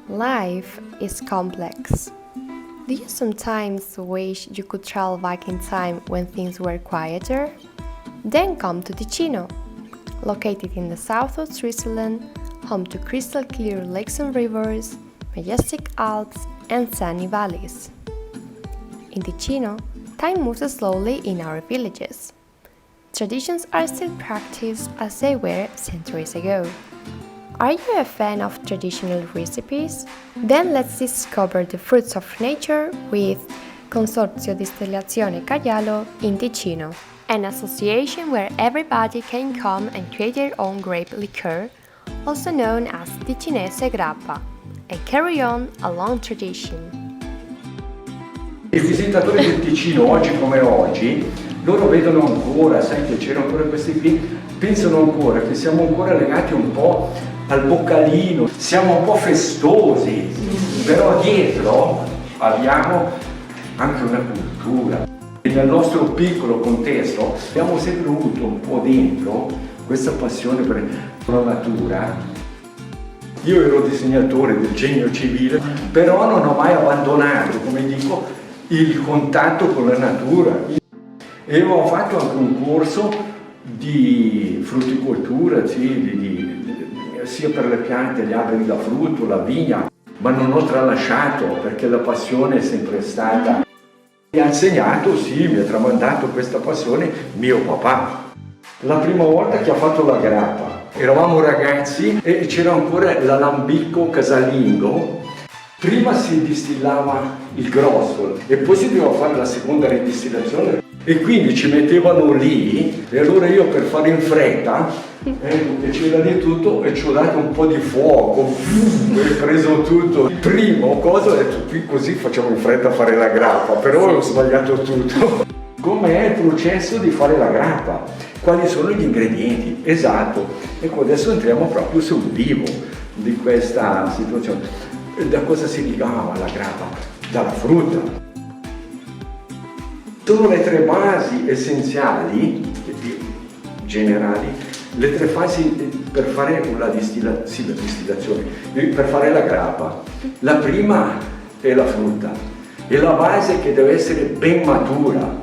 Life is complex. Do you sometimes wish you could travel back in time when things were quieter? Then come to Ticino. Located in the south of Switzerland, home to crystal clear lakes and rivers, majestic Alps, and sunny valleys. In Ticino, time moves slowly in our villages. Traditions are still practiced as they were centuries ago. Are you a fan of traditional recipes? Then let's discover the fruits of nature with Consorzio Distillazione Caialo in Ticino, an association where everybody can come and create their own grape liqueur, also known as Ticinese Grappa, and carry on a long tradition. I visitatori del Ticino, oggi come oggi, loro vedono ancora, sai che c'erano ancora questi qui, pensano ancora che siamo ancora legati un po' al boccalino, siamo un po' festosi, però dietro abbiamo anche una cultura. E nel nostro piccolo contesto abbiamo sempre avuto un po' dentro questa passione per la natura. Io ero disegnatore del genio civile, però non ho mai abbandonato, come dico, il contatto con la natura. E ho fatto anche un corso di frutticoltura, sia per le piante, gli alberi da frutto, la vigna, ma non ho tralasciato perché la passione è sempre stata. Mi ha insegnato, sì, mi ha tramandato questa passione mio papà. La prima volta che ha fatto la grappa, eravamo ragazzi e c'era ancora l'alambicco casalingo. Prima si distillava il grosso e poi si doveva fare la seconda ridistillazione e quindi ci mettevano lì e allora io per fare in fretta e c'era di tutto e ci ho dato un po' di fuoco, ho preso tutto. Il primo cosa ho detto qui così facciamo in fretta a fare la grappa, però ho sbagliato tutto. Com'è il processo di fare la grappa? Quali sono gli ingredienti? Esatto, ecco adesso entriamo proprio sul vivo di questa situazione. Da cosa si legava la grappa? Dalla frutta. Sono le tre basi essenziali, generali, le tre fasi per fare la distillazione, per fare la grappa. La prima è la frutta, è la base che deve essere ben matura,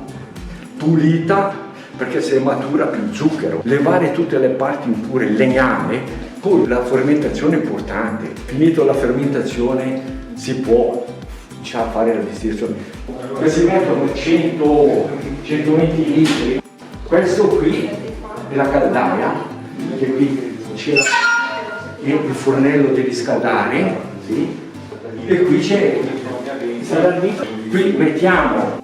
pulita, perché se è matura più zucchero, levare tutte le parti impure, il legname. Poi la fermentazione è importante, finito la fermentazione si può fare la distillazione. Si mettono 120 litri, questo qui è la caldaia, che qui c'è il fornello di riscaldare, sì? E qui c'è qui mettiamo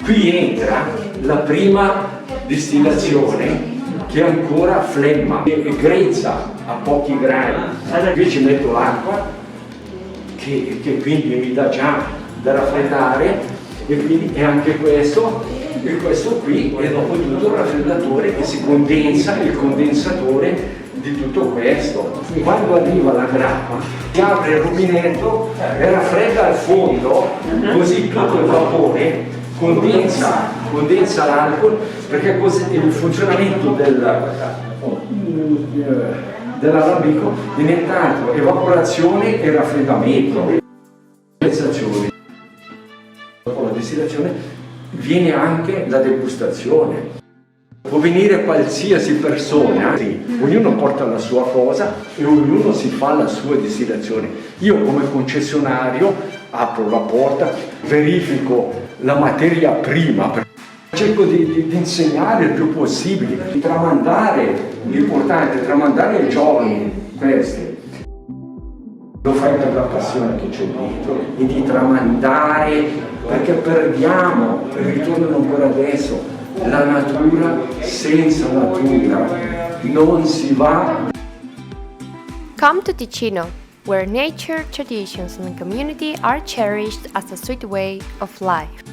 qui entra la prima distillazione che è ancora flemma, è grezza a pochi gradi. Qui ci metto l'acqua che quindi mi dà già da raffreddare e quindi è anche questo e questo qui è dopo tutto il raffreddatore che si condensa, il condensatore di tutto questo. Quando arriva la grappa si apre il rubinetto e raffredda al fondo, così tutto il vapore condensa l'alcol, perché così il funzionamento dell'alambico è nient'altro, evaporazione e raffreddamento. Dopo la distillazione viene anche la degustazione. Può venire qualsiasi persona, sì, ognuno porta la sua cosa e ognuno si fa la sua distillazione. Io come concessionario apro la porta, verifico la materia prima, cerco di insegnare il più possibile, di tramandare, l'importante è tramandare ai giovani queste. Lo fai per la passione che c'è dentro e di tramandare, perché perdiamo, ritornano ancora adesso, la natura senza natura non si va. Come to Ticino, where nature, traditions and community are cherished as a sweet way of life.